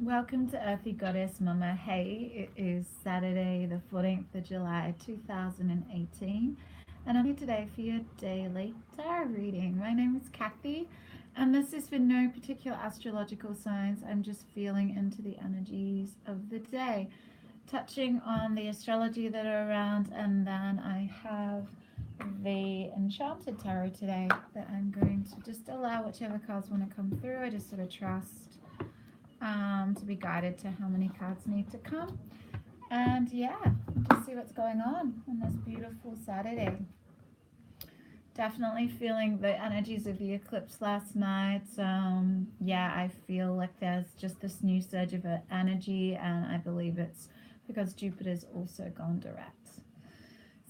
Welcome to Earthy Goddess Mama. Hey, it is Saturday, the 14th of July, 2018, and I'm here today for your daily tarot reading. My name is Kathy, and this is for no particular astrological signs. I'm just feeling into the energies of the day, touching on the astrology that are around, and then I have the Enchanted Tarot today that I'm going to just allow whichever cards want to come through. I just sort of trust to be guided to how many cards need to come. And yeah, just see what's going on this beautiful Saturday. Definitely feeling the energies of the eclipse last night. Yeah, I feel like there's just this new surge of energy, and I believe it's because Jupiter's also gone direct.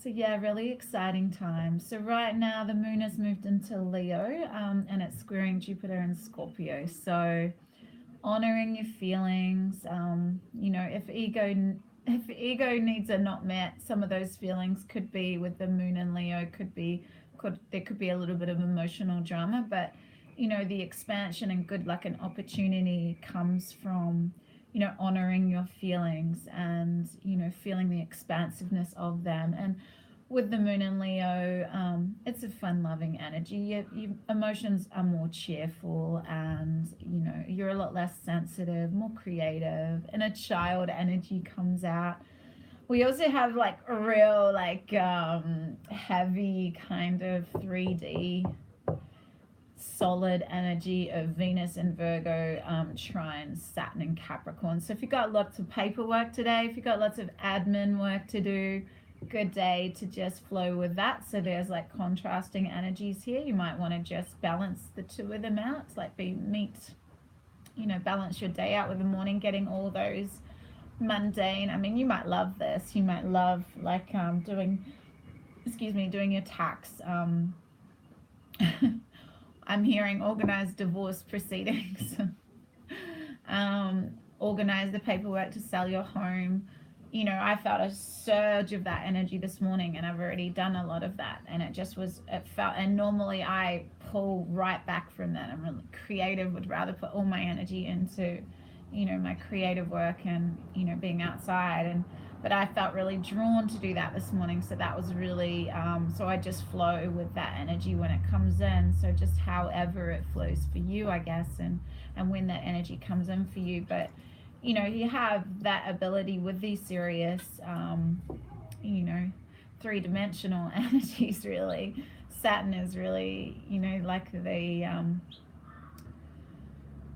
So yeah, really exciting time. So right now the moon has moved into Leo, and it's squaring Jupiter and Scorpio. So honoring your feelings, if ego needs are not met, some of those feelings could be with the moon and Leo, there could be a little bit of emotional drama, but the expansion and good luck and opportunity comes from honoring your feelings and feeling the expansiveness of them. And with the moon and Leo, it's a fun-loving energy. Your emotions are more cheerful, and you're a lot less sensitive, more creative, and a child energy comes out. We also have like a real heavy kind of 3D solid energy of Venus and Virgo trine Saturn and Capricorn. So if you've got lots of paperwork today, if you've got lots of admin work to do, good day to just flow with that. So there's like contrasting energies here. You might want to just balance the two of them out, like balance your day out with the morning, getting all those mundane. I mean, you might love this. You might love doing your tax. I'm hearing organized divorce proceedings. Organize the paperwork to sell your home. I felt a surge of that energy this morning, and I've already done a lot of that, and it felt, and normally I pull right back from that. I'm really creative, would rather put all my energy into, my creative work and, being outside, but I felt really drawn to do that this morning. So that was really, so I just flow with that energy when it comes in. So just however it flows for you, I guess, and when that energy comes in for you. But you have that ability with these serious, three-dimensional energies, really. Saturn is really, like the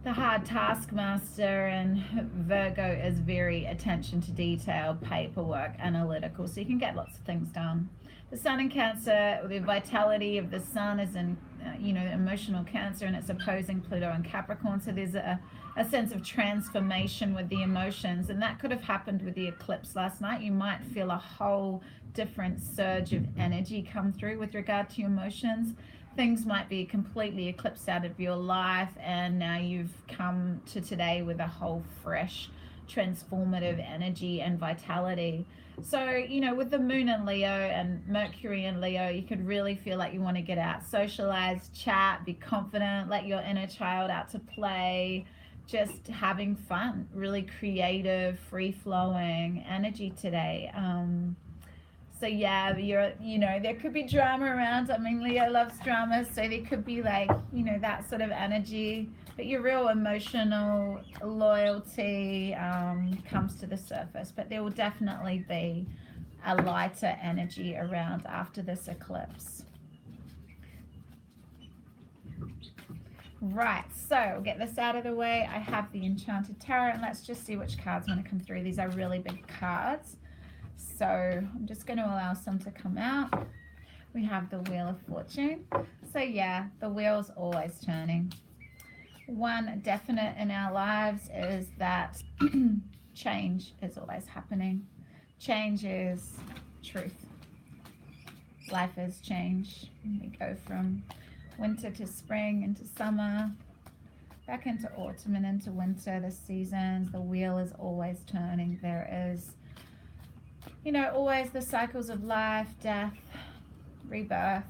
hard taskmaster, and Virgo is very attention to detail, paperwork, analytical, so you can get lots of things done. The sun in Cancer, the vitality of the sun is in emotional Cancer, and it's opposing Pluto and Capricorn, so there's a sense of transformation with the emotions, and that could have happened with the eclipse last night. You might feel a whole different surge of energy come through with regard to your emotions. Things might be completely eclipsed out of your life, and now you've come to today with a whole fresh transformative energy and vitality. So with the moon in Leo and Mercury in Leo, you could really feel like you want to get out, socialize, chat, be confident, let your inner child out to play, just having fun, really creative, free-flowing energy today. So yeah, there could be drama around. I mean, Leo loves drama, so there could be that sort of energy. But your real emotional loyalty comes to the surface. But there will definitely be a lighter energy around after this eclipse. Right, so we'll get this out of the way. I have the Enchanted Tarot, and let's just see which cards want to come through. These are really big cards. So I'm just going to allow some to come out. We have the Wheel of Fortune. So yeah, the wheel's always turning. One definite in our lives is that change is always happening. Change is truth. Life is change. We go from winter to spring, into summer, back into autumn and into winter, the seasons. The wheel is always turning. There is always the cycles of life, death, rebirth.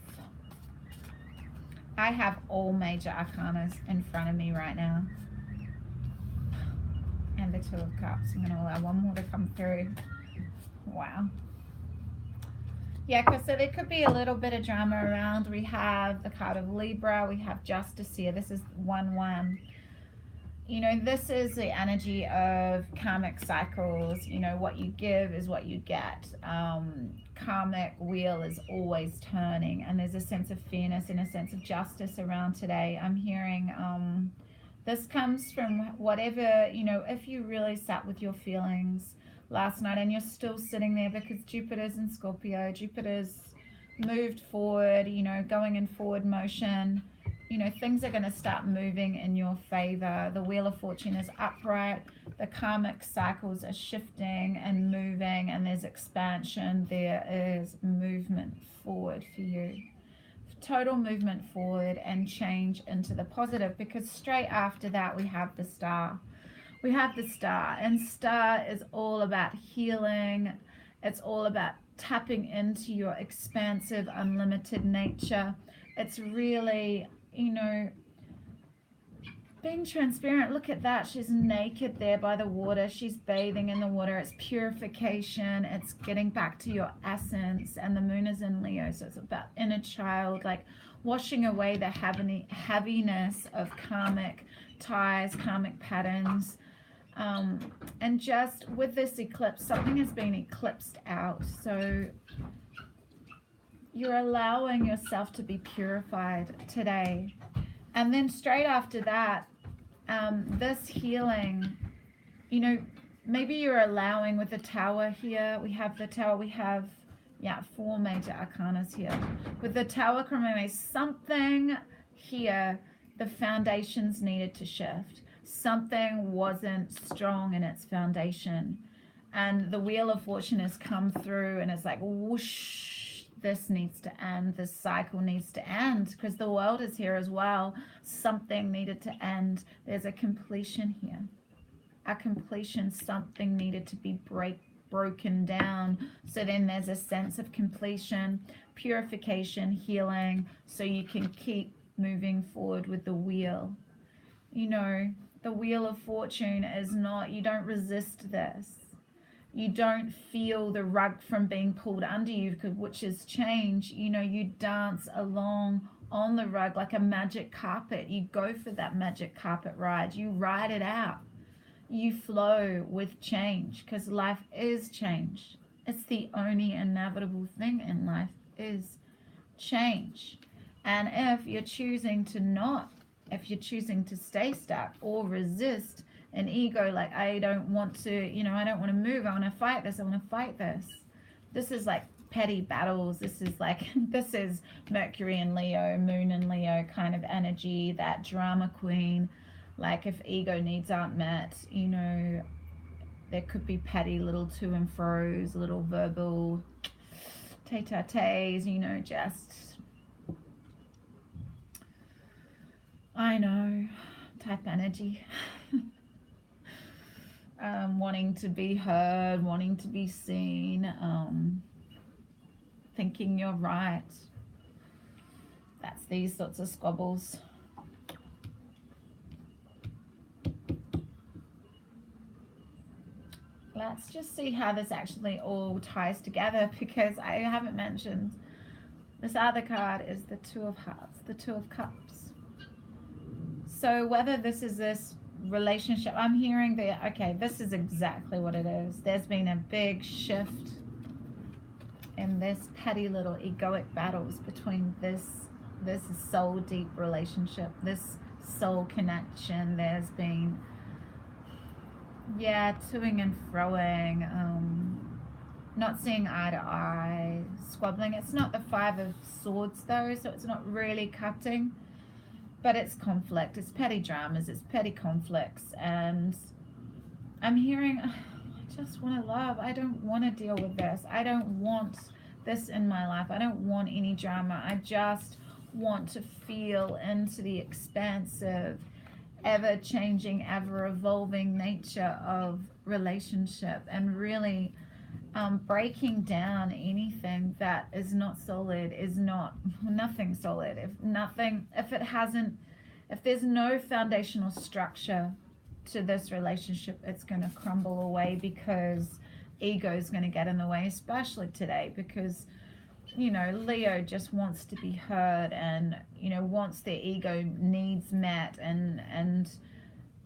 I have all major arcanas in front of me right now. and the Two of Cups. I'm going to allow one more to come through. Wow. Yeah, because so there could be a little bit of drama around. We have the card of Libra. We have Justice here. This is 1-1. You know, this is the energy of karmic cycles. You know, what you give is what you get. Karmic wheel is always turning, and there's a sense of fairness and a sense of justice around today. I'm hearing this comes from whatever, you know, if you really sat with your feelings last night and you're still sitting there because Jupiter's in Scorpio, Jupiter's moved forward, you know, going in forward motion. You know, things are going to start moving in your favor. The Wheel of Fortune is upright. The karmic cycles are shifting and moving, and there's expansion. There is movement forward for you. Total movement forward and change into the positive, because straight after that we have the Star. We have the Star, and Star is all about healing. It's all about tapping into your expansive, unlimited nature. It's really, you know, being transparent. Look at that. She's naked there by the water. She's bathing in the water. It's purification. It's getting back to your essence. And the moon is in Leo, so it's about inner child, like washing away the heaviness of karmic ties, karmic patterns. And just with this eclipse, something has been eclipsed out. So you're allowing yourself to be purified today. And then straight after that, this healing, you know, maybe you're allowing with the Tower here. We have the Tower, we have, yeah, 4 major arcanas here. With the Tower coming, something here, the foundations needed to shift. Something wasn't strong in its foundation. And the Wheel of Fortune has come through and it's like, whoosh, this needs to end. This cycle needs to end, because the world is here as well. Something needed to end. There's a completion here. A completion, something needed to be broken down. So then there's a sense of completion, purification, healing, so you can keep moving forward with the wheel. You know, the Wheel of Fortune is not, you don't resist this. You don't feel the rug from being pulled under you, which is change. You know, you dance along on the rug like a magic carpet. You go for that magic carpet ride. You ride it out. You flow with change, because life is change. It's the only inevitable thing in life is change. And if you're choosing to not, if you're choosing to stay stuck or resist an ego, like, I don't want to, you know, I don't want to move, I want to fight this, I want to fight this. This is like petty battles. This is like, this is Mercury and Leo, Moon and Leo kind of energy, that drama queen. Like, if ego needs aren't met, you know, there could be petty little to and fro's, little verbal tete-a-tetes, you know, just, I know, type energy. Wanting to be heard, wanting to be seen, thinking you're right. That's these sorts of squabbles. Let's just see how this actually all ties together, because I haven't mentioned this other card is the Two of Hearts, the Two of Cups. So whether this is this relationship, I'm hearing that, okay, this is exactly what it is. There's been a big shift in this petty little egoic battles between this soul deep relationship, this soul connection. There's been, yeah, toing and froing, not seeing eye to eye, squabbling. It's not the Five of Swords though, so it's not really cutting. But it's conflict, it's petty dramas, it's petty conflicts. And I'm hearing, I just want to love. I don't want to deal with this. I don't want this in my life. I don't want any drama. I just want to feel into the expansive, ever-changing, ever-evolving nature of relationship, and really breaking down anything that is not solid, is not, nothing solid. If there's no foundational structure to this relationship, it's going to crumble away because ego is going to get in the way, especially today, because, you know, Leo just wants to be heard and, you know, wants their ego needs met, and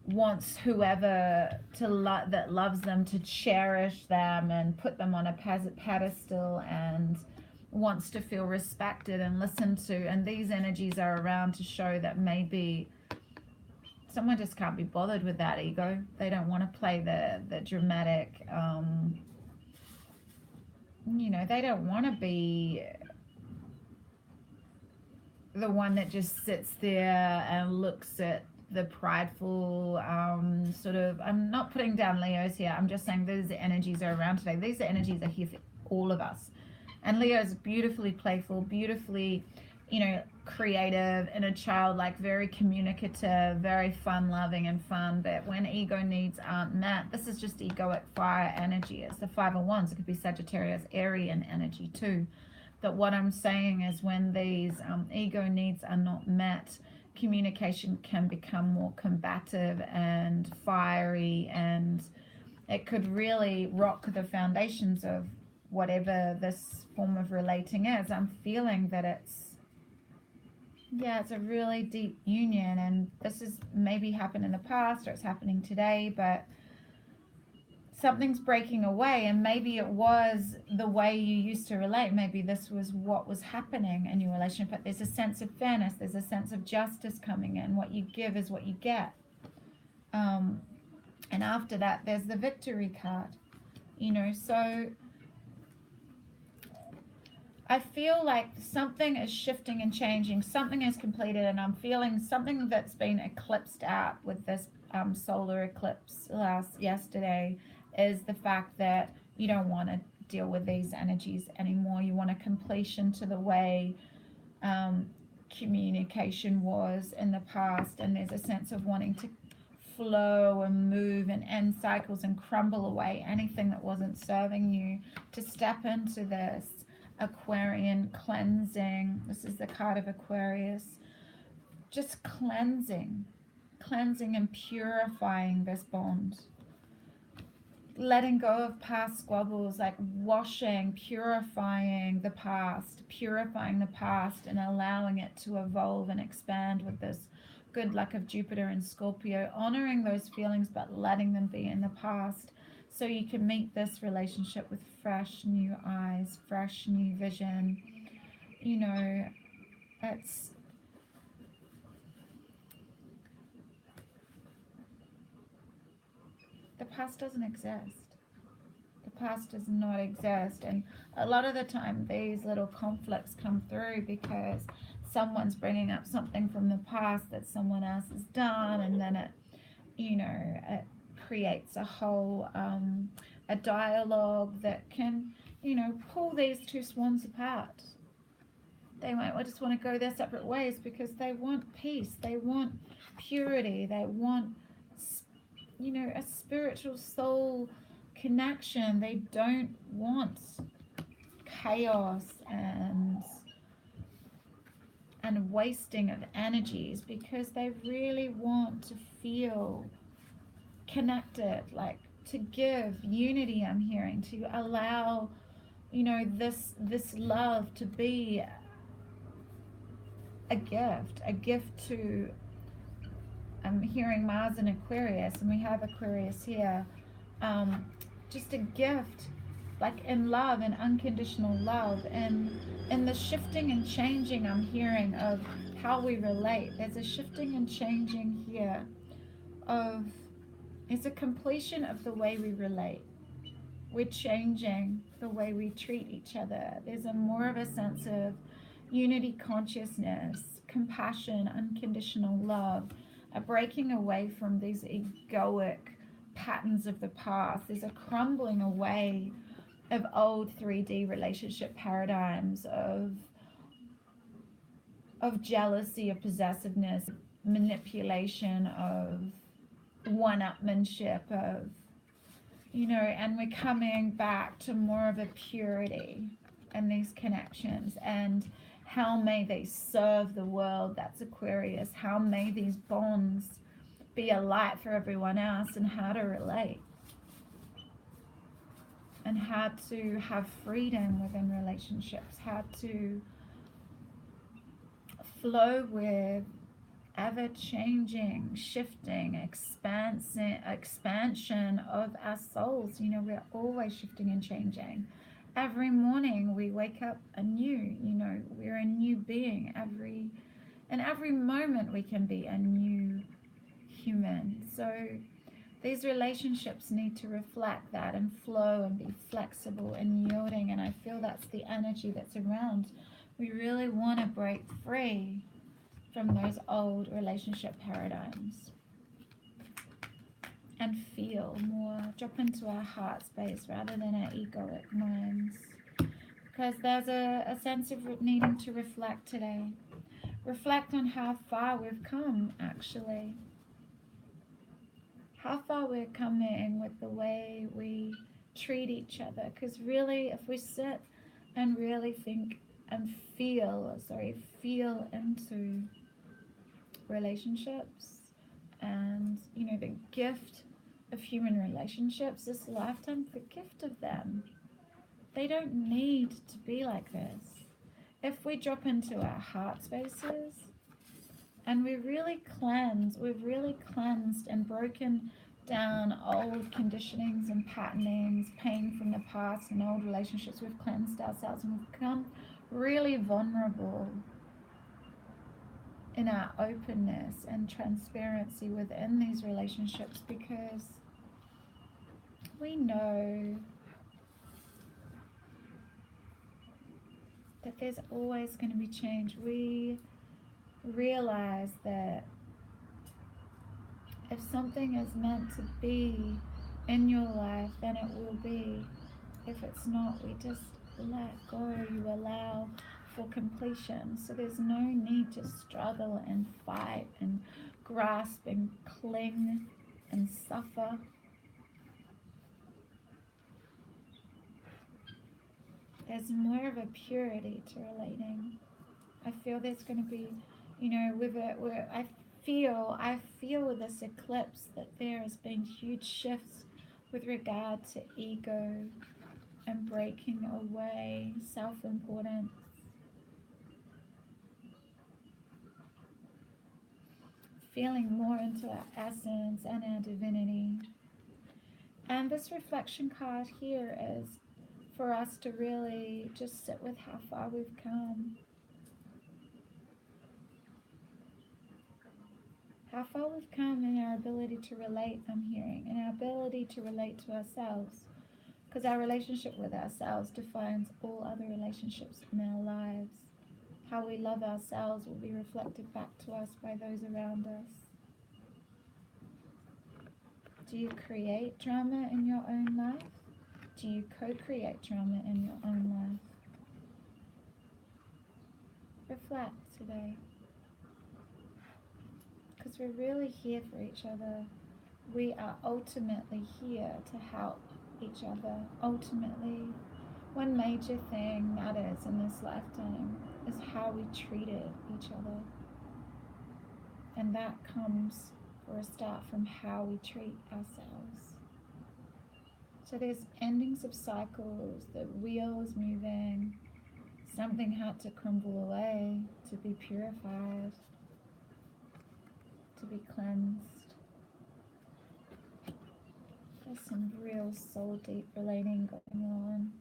wants whoever that loves them to cherish them and put them on a pedestal, and wants to feel respected and listened to. And these energies are around to show that maybe someone just can't be bothered with that ego. They don't want to play the dramatic, you know, they don't want to be the one that just sits there and looks at the prideful, sort of, I'm not putting down Leos here, I'm just saying these energies are around today. These energies are here for all of us. And Leo is beautifully playful, beautifully, you know, creative, inner child, like very communicative, very fun loving and fun. But when ego needs aren't met, this is just egoic fire energy. It's the 5 of Wands. It could be Sagittarius, Aryan energy too. But what I'm saying is when these ego needs are not met, communication can become more combative and fiery, and it could really rock the foundations of whatever this form of relating is. I'm feeling that it's a really deep union, and this has maybe happened in the past or it's happening today, but something's breaking away. And maybe it was the way you used to relate, maybe this was what was happening in your relationship, but there's a sense of fairness, there's a sense of justice coming in. What you give is what you get, and after that there's the victory card, you know. So I feel like something is shifting and changing, something is completed, and I'm feeling something that's been eclipsed out with this solar eclipse yesterday is the fact that you don't want to deal with these energies anymore. You want a completion to the way communication was in the past, and there's a sense of wanting to flow and move and end cycles and crumble away anything that wasn't serving you, to step into this Aquarian cleansing. This is the card of Aquarius. Just cleansing and purifying this bond. Letting go of past squabbles, like washing, purifying the past and allowing it to evolve and expand with this good luck of Jupiter and Scorpio, honoring those feelings but letting them be in the past, so you can meet this relationship with fresh new eyes, fresh new vision. You know, it's the past doesn't exist. The past does not exist. And a lot of the time these little conflicts come through because someone's bringing up something from the past that someone else has done, and then it, you know, it creates a whole a dialogue that can, you know, pull these two swans apart. They might just want to go their separate ways because they want peace, they want purity, they want, you know, a spiritual soul connection. They don't want chaos and wasting of energies, because they really want to feel connected, like to give unity. I'm hearing to allow, you know, this love to be a gift to, I'm hearing Mars and Aquarius, and we have Aquarius here, just a gift, like in love and unconditional love, and in the shifting and changing I'm hearing of how we relate. There's a shifting and changing here of, it's a completion of the way we relate. We're changing the way we treat each other. There's a more of a sense of unity consciousness, compassion, unconditional love, a breaking away from these egoic patterns of the past. There's a crumbling away of old 3D relationship paradigms of jealousy, of possessiveness, manipulation, of one-upmanship, of, you know, and we're coming back to more of a purity in these connections. And how may they serve the world? That's Aquarius. How may these bonds be a light for everyone else, and how to relate, and how to have freedom within relationships, how to flow with ever-changing, shifting, expansion of our souls. You know, we're always shifting and changing. Every morning we wake up anew. You know, we're a new being. In every moment we can be a new human. So these relationships need to reflect that and flow and be flexible and yielding. And I feel that's the energy that's around. We really want to break free from those old relationship paradigms and feel more, drop into our heart space rather than our egoic minds. Because there's a sense of needing to reflect today. Reflect on how far we've come, actually. How far we're coming with the way we treat each other. Because really, if we sit and really think and feel into relationships and, you know, the gift of human relationships, this lifetime, the gift of them, they don't need to be like this. If we drop into our heart spaces and we've really cleansed and broken down old conditionings and patternings, pain from the past and old relationships, we've cleansed ourselves and we've become really vulnerable in our openness and transparency within these relationships, because we know that there's always going to be change. We realize that if something is meant to be in your life, then it will be. If it's not, we just let go. You allow for completion. So there's no need to struggle and fight and grasp and cling and suffer. There's more of a purity to relating. I feel there's going to be, you know, with it, where I feel with this eclipse that there has been huge shifts with regard to ego and breaking away self-importance. Feeling more into our essence and our divinity. And this reflection card here is for us to really just sit with how far we've come. How far we've come in our ability to relate, I'm hearing, and our ability to relate to ourselves. Because our relationship with ourselves defines all other relationships in our lives. How we love ourselves will be reflected back to us by those around us. Do you create drama in your own life? Do you co-create drama in your own life? Reflect today. Because we're really here for each other. We are ultimately here to help each other. Ultimately, one major thing matters in this lifetime is how we treated each other. And that comes for a start from how we treat ourselves. So there's endings of cycles, the wheel is moving, something had to crumble away to be purified, to be cleansed. There's some real soul deep relating going on.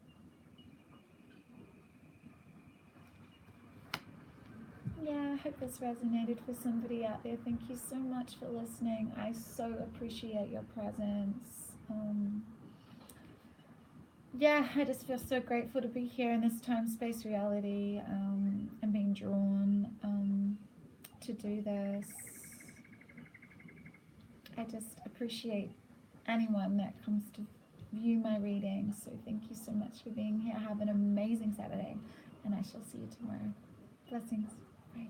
Yeah, I hope this resonated for somebody out there. Thank you so much for listening. I so appreciate your presence. Yeah, I just feel so grateful to be here in this time, space, reality, and being drawn to do this. I just appreciate anyone that comes to view my readings. So thank you so much for being here. Have an amazing Saturday, and I shall see you tomorrow. Blessings. Bye.